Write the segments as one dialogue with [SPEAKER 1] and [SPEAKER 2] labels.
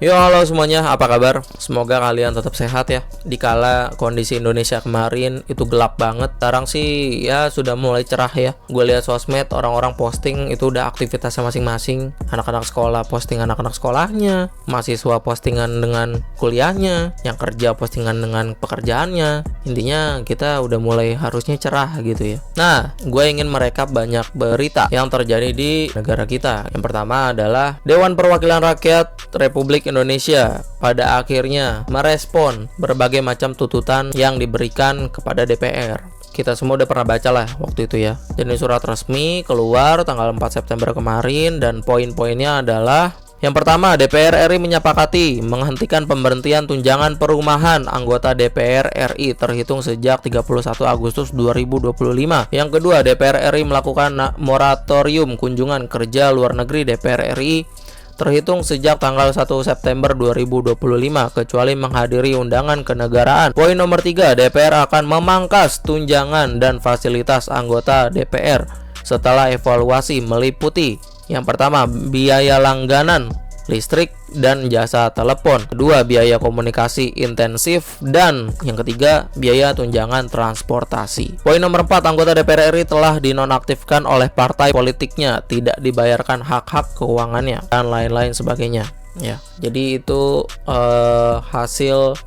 [SPEAKER 1] Yo, halo semuanya, apa kabar? Semoga kalian tetap sehat ya. Dikala kondisi Indonesia kemarin itu gelap banget, sekarang sih ya sudah mulai cerah ya. Gue lihat sosmed, orang-orang posting itu udah aktivitasnya masing-masing. Anak-anak sekolah posting anak-anak sekolahnya, mahasiswa postingan dengan kuliahnya, yang kerja postingan dengan pekerjaannya. Intinya kita udah mulai harusnya cerah gitu ya. Nah, gue ingin merekap banyak berita yang terjadi di negara kita. Yang pertama adalah Dewan Perwakilan Rakyat Republik Indonesia pada akhirnya merespon berbagai macam tuntutan yang diberikan kepada DPR. Kita semua udah pernah baca lah waktu itu ya. Jadi surat resmi keluar tanggal 4 September kemarin dan poin-poinnya adalah: yang pertama, DPR RI menyepakati menghentikan pemberhentian tunjangan perumahan anggota DPR RI terhitung sejak 31 Agustus 2025. Yang kedua, DPR RI melakukan moratorium kunjungan kerja luar negeri DPR RI terhitung sejak tanggal 1 September 2025 kecuali menghadiri undangan kenegaraan. Poin nomor 3, DPR akan memangkas tunjangan dan fasilitas anggota DPR setelah evaluasi meliputi: yang pertama, biaya langganan listrik dan jasa telepon; kedua, biaya komunikasi intensif; dan yang ketiga, biaya tunjangan transportasi. Poin nomor 4, anggota DPR RI telah dinonaktifkan oleh partai politiknya, tidak dibayarkan hak-hak keuangannya, dan lain-lain sebagainya ya. Jadi itu hasil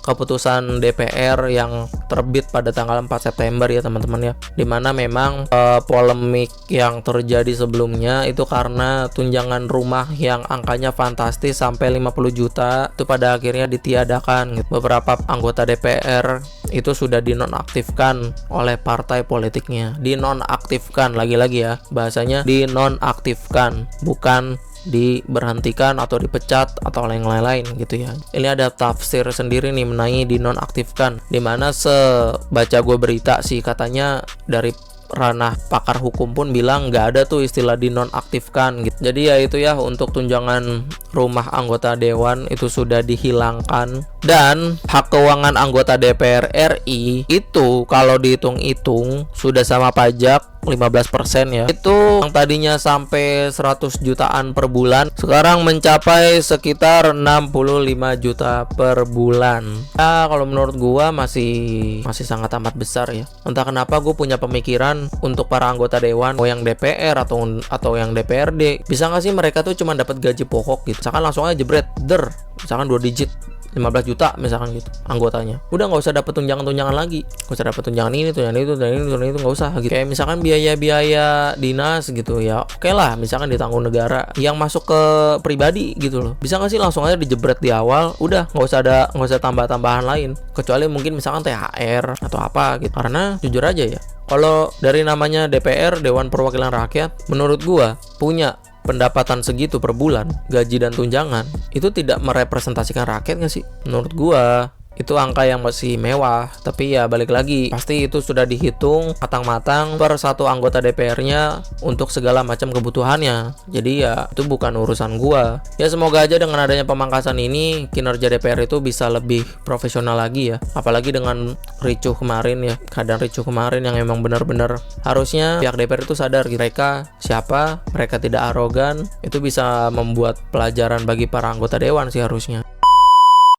[SPEAKER 1] keputusan DPR yang terbit pada tanggal 4 September ya teman-teman ya. Dimana memang polemik yang terjadi sebelumnya itu karena tunjangan rumah yang angkanya fantastis sampai 50 juta itu pada akhirnya ditiadakan gitu. Beberapa anggota DPR itu sudah dinonaktifkan oleh partai politiknya. Dinonaktifkan, lagi-lagi ya bahasanya, dinonaktifkan, bukan diberhentikan atau dipecat atau lain-lain gitu ya. Ini ada tafsir sendiri nih mengenai dinonaktifkan, dimana sebaca gue berita sih katanya dari ranah pakar hukum pun bilang nggak ada tuh istilah dinonaktifkan gitu. Jadi ya itu ya, untuk tunjangan rumah anggota dewan itu sudah dihilangkan, dan hak keuangan anggota DPR RI itu kalau dihitung-hitung sudah sama pajak 15% ya. Itu yang tadinya sampai 100 jutaan per bulan sekarang mencapai sekitar 65 juta per bulan. Ya kalau menurut gua masih sangat amat besar ya. Entah kenapa gue punya pemikiran untuk para anggota dewan, mau yang DPR atau yang DPRD, bisa nggak sih mereka tuh cuma dapat gaji pokok gitu. Misalkan langsung aja jebret misalkan 2 digit 15 juta misalkan gitu anggotanya, udah nggak usah dapat tunjangan lagi, nggak usah dapat tunjangan ini, nggak usah gitu. Kayak misalkan biaya dinas gitu ya, oke lah misalkan ditanggung negara, yang masuk ke pribadi gitu loh, bisa nggak sih langsung aja dijebret di awal, udah nggak usah tambah-tambahan lain, kecuali mungkin misalkan THR atau apa gitu. Karena jujur aja ya, kalau dari namanya DPR, Dewan Perwakilan Rakyat, menurut gua punya pendapatan segitu per bulan, gaji dan tunjangan, itu tidak merepresentasikan rakyat nggak sih? Menurut gua itu angka yang masih mewah. Tapi ya balik lagi, pasti itu sudah dihitung matang-matang per satu anggota DPR-nya untuk segala macam kebutuhannya. Jadi ya itu bukan urusan gua. Ya semoga aja dengan adanya pemangkasan ini kinerja DPR itu bisa lebih profesional lagi ya. Apalagi dengan ricuh kemarin ya, keadaan ricuh kemarin yang emang benar-benar harusnya pihak DPR itu sadar mereka siapa, mereka tidak arogan. Itu bisa membuat pelajaran bagi para anggota dewan sih harusnya.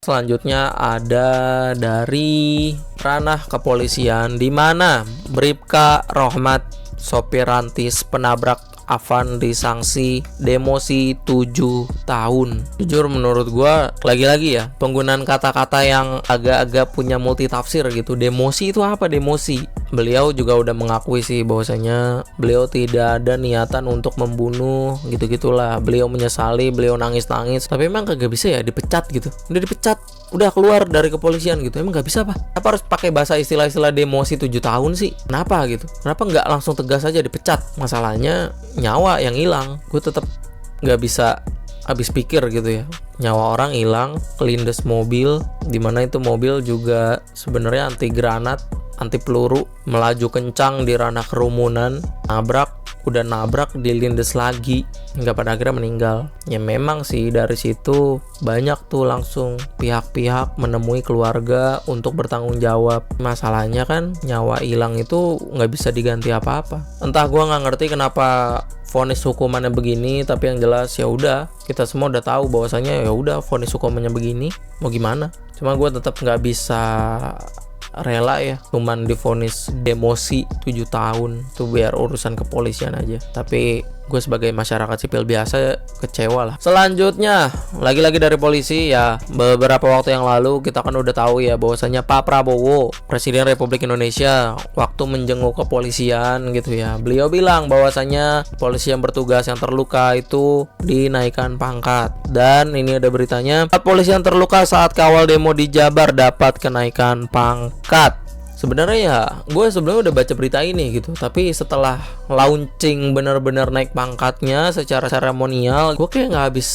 [SPEAKER 1] Selanjutnya ada dari ranah kepolisian, di mana Bribka Rohmat sopir rantis penabrak Avan disanksi demosi 7 tahun. Jujur menurut gua lagi-lagi ya, penggunaan kata-kata yang agak-agak punya multi tafsir gitu. Demosi itu apa demosi? Beliau juga udah mengakui sih bahwasanya beliau tidak ada niatan untuk membunuh gitu-gitulah. Beliau menyesali, beliau nangis-nangis. Tapi emang kagak bisa ya dipecat gitu. Udah dipecat, udah keluar dari kepolisian gitu. Emang gak bisa apa? Kenapa harus pakai bahasa istilah-istilah demosi 7 tahun sih? Kenapa gitu? Kenapa nggak langsung tegas aja dipecat? Masalahnya nyawa yang hilang. Gue tetap nggak bisa habis pikir gitu ya. Nyawa orang hilang, kelindes mobil, dimana itu mobil juga sebenarnya anti granat, anti peluru, melaju kencang di ranah kerumunan, nabrak udah nabrak dilindes lagi, nggak pada akhirnya meninggal. Ya memang sih dari situ banyak tuh langsung pihak-pihak menemui keluarga untuk bertanggung jawab. Masalahnya kan nyawa hilang itu nggak bisa diganti apa-apa. Entah gua nggak ngerti kenapa vonis hukumannya begini, tapi yang jelas ya udah kita semua udah tahu bahwasanya ya udah vonis hukumannya begini, mau gimana. Cuma gua tetap nggak bisa rela ya cuman divonis demosi 7 tahun tuh biar urusan kepolisian aja. Tapi gue sebagai masyarakat sipil biasa kecewa lah. Selanjutnya lagi-lagi dari polisi ya, beberapa waktu yang lalu kita kan udah tahu ya bahwasanya Pak Prabowo Presiden Republik Indonesia waktu menjenguk kepolisian gitu ya, beliau bilang bahwasanya polisi yang bertugas yang terluka itu dinaikkan pangkat. Dan ini ada beritanya, 4 polisi yang terluka saat kawal demo di Jabar dapat kenaikan pangkat. Sebenarnya ya gue sebelumnya udah baca berita ini gitu, tapi setelah launching bener-bener naik pangkatnya secara seremonial, gue kayak nggak habis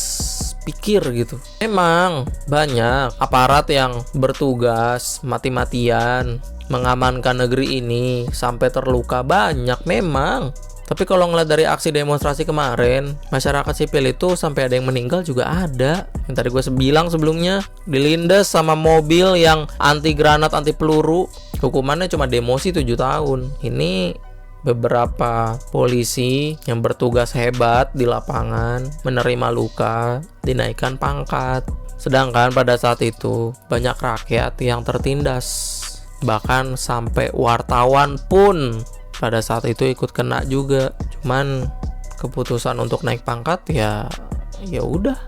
[SPEAKER 1] pikir gitu. Emang banyak aparat yang bertugas mati-matian mengamankan negeri ini sampai terluka, banyak memang. Tapi kalau ngeliat dari aksi demonstrasi kemarin, masyarakat sipil itu sampai ada yang meninggal juga ada. Yang tadi gue bilang sebelumnya, dilindas sama mobil yang anti granat, anti peluru. Hukumannya cuma demosi 7 tahun. Ini beberapa polisi yang bertugas hebat di lapangan, menerima luka, dinaikkan pangkat. Sedangkan pada saat itu, banyak rakyat yang tertindas. Bahkan sampai wartawan pun pada saat itu ikut kena juga. Cuman keputusan untuk naik pangkat ya udah.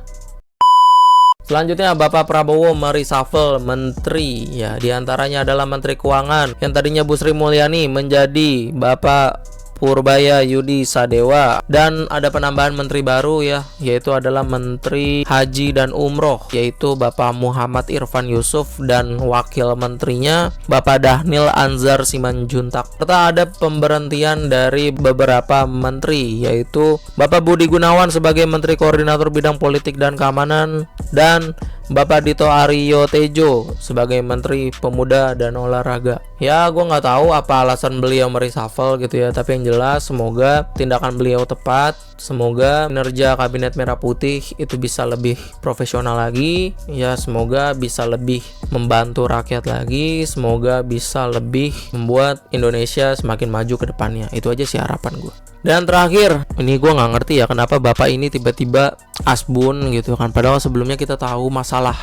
[SPEAKER 1] Selanjutnya Bapak Prabowo mereshuffle menteri ya, diantaranya adalah Menteri Keuangan yang tadinya Bu Sri Mulyani menjadi Bapak Purbaya Yudi Sadewa, dan ada penambahan menteri baru ya, yaitu adalah Menteri Haji dan Umroh, yaitu Bapak Muhammad Irfan Yusuf, dan wakil menterinya Bapak Dhanil Anzar Simanjuntak. Serta ada pemberhentian dari beberapa menteri, yaitu Bapak Budi Gunawan sebagai Menteri Koordinator Bidang Politik dan Keamanan, dan Bapak Dito Aryo Tejo sebagai Menteri Pemuda dan Olahraga. Ya, gue nggak tahu apa alasan beliau mereshuffle gitu ya, tapi yang jelas semoga tindakan beliau tepat. Semoga kinerja Kabinet Merah Putih itu bisa lebih profesional lagi. Ya, semoga bisa lebih membantu rakyat lagi. Semoga bisa lebih membuat Indonesia semakin maju ke depannya. Itu aja sih harapan gue. Dan terakhir, ini gue nggak ngerti ya kenapa bapak ini tiba-tiba asbun gitu kan. Padahal sebelumnya kita tahu masalah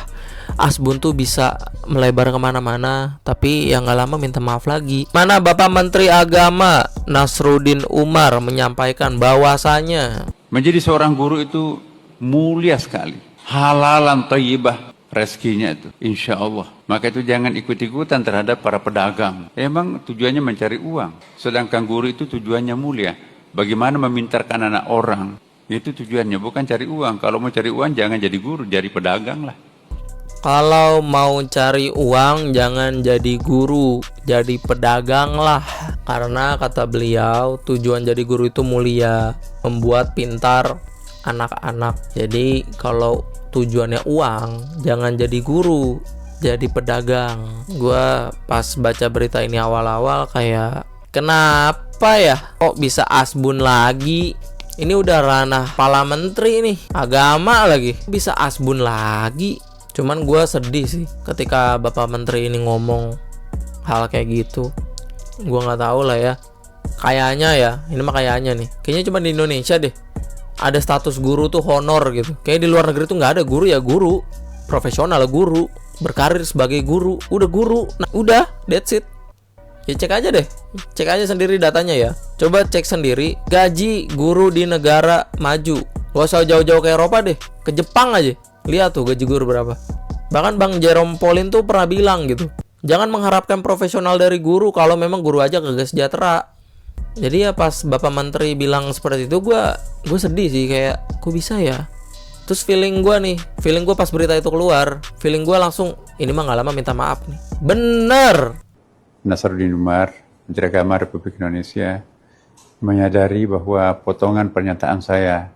[SPEAKER 1] asbun tuh bisa melebar kemana-mana. Tapi ya nggak lama minta maaf lagi. Mana Bapak Menteri Agama Nasruddin Umar menyampaikan bahwasanya
[SPEAKER 2] menjadi seorang guru itu mulia sekali, halalan thayyibah rezekinya itu, insya Allah. Maka itu jangan ikut-ikutan terhadap para pedagang. Emang tujuannya mencari uang, sedangkan guru itu tujuannya mulia. Bagaimana memintarkan anak orang, itu tujuannya, bukan cari uang. Kalau mau cari uang jangan jadi guru, jadi pedagang lah.
[SPEAKER 1] kalau mau cari uang jangan jadi guru, jadi pedagang lah. Karena kata beliau tujuan jadi guru itu mulia, membuat pintar anak-anak. Jadi kalau tujuannya uang jangan jadi guru, jadi pedagang. Gua pas baca berita ini awal-awal kayak kenapa ya kok bisa asbun lagi? Ini udah ranah kepala menteri nih, agama lagi, bisa asbun lagi. Cuman gue sedih sih ketika bapak menteri ini ngomong hal kayak gitu. Gue nggak tahu lah ya. Kayaknya ya, ini mah kayaknya nih. Kayaknya cuma di Indonesia deh ada status guru tuh honor gitu. Kayak di luar negeri tuh nggak ada guru ya guru, profesional guru, berkarir sebagai guru, udah guru. Nah udah, that's it. Ya cek aja deh, cek aja sendiri datanya ya. Coba cek sendiri gaji guru di negara maju. Gak usah jauh-jauh ke Eropa deh, ke Jepang aja. Lihat tuh gaji guru berapa. Bahkan Bang Jerome Pauline tuh pernah bilang gitu, jangan mengharapkan profesional dari guru kalau memang guru aja kagak sejahtera. Jadi ya pas Bapak Menteri bilang seperti itu, gue sedih sih, kayak kok bisa ya. Terus feeling gue pas berita itu keluar, feeling gue langsung ini mah gak lama minta maaf nih. Bener.
[SPEAKER 2] Nasruddin Umar, Menteri Agama Republik Indonesia, menyadari bahwa potongan pernyataan saya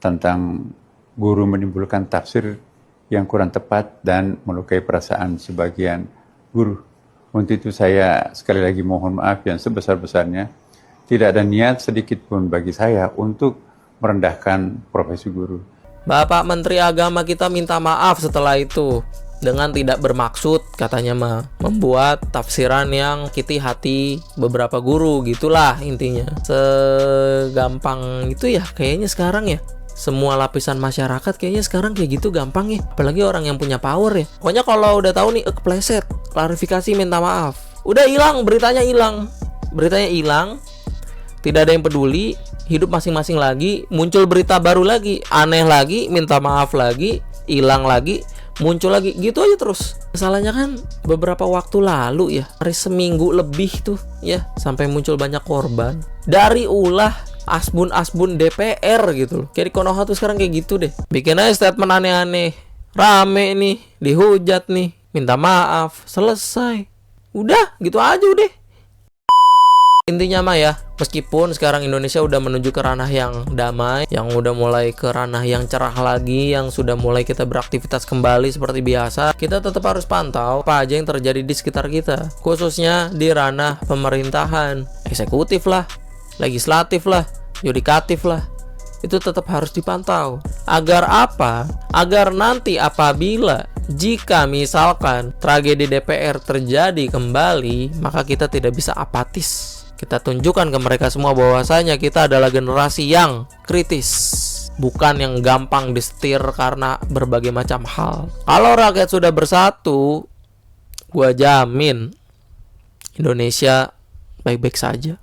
[SPEAKER 2] tentang guru menimbulkan tafsir yang kurang tepat dan melukai perasaan sebagian guru. Untuk itu saya sekali lagi mohon maaf yang sebesar-besarnya. Tidak ada niat sedikit pun bagi saya untuk merendahkan profesi guru.
[SPEAKER 1] Bapak Menteri Agama kita minta maaf setelah itu. Dengan tidak bermaksud katanya membuat tafsiran yang kiti hati beberapa guru, gitulah intinya. Segampang itu ya kayaknya sekarang ya. Semua lapisan masyarakat kayaknya sekarang kayak gitu gampang ya. Apalagi orang yang punya power ya. Pokoknya kalau udah tahu nih kepleset, klarifikasi minta maaf. Udah hilang, beritanya hilang. Beritanya hilang. Tidak ada yang peduli, hidup masing-masing lagi, muncul berita baru lagi, aneh lagi, minta maaf lagi, hilang lagi, muncul lagi, gitu aja terus. Masalahnya kan beberapa waktu lalu ya, hari seminggu lebih tuh ya, sampai muncul banyak korban dari ulah asbun-asbun DPR gitu loh. Kayak di Konoha tuh sekarang kayak gitu deh. Bikin aja statement aneh-aneh, rame nih, dihujat nih, minta maaf, selesai. Udah, gitu aja udah. Intinya mah ya, meskipun sekarang Indonesia udah menuju ke ranah yang damai, yang udah mulai ke ranah yang cerah lagi, yang sudah mulai kita beraktivitas kembali seperti biasa, kita tetap harus pantau apa aja yang terjadi di sekitar kita, khususnya di ranah pemerintahan, eksekutif lah, legislatif lah, yudikatif lah. Itu tetap harus dipantau. Agar apa? Agar nanti apabila jika misalkan tragedi DPR terjadi kembali, maka kita tidak bisa apatis. Kita tunjukkan ke mereka semua bahwasanya kita adalah generasi yang kritis, bukan yang gampang disetir karena berbagai macam hal. Kalau rakyat sudah bersatu, gua jamin Indonesia baik-baik saja.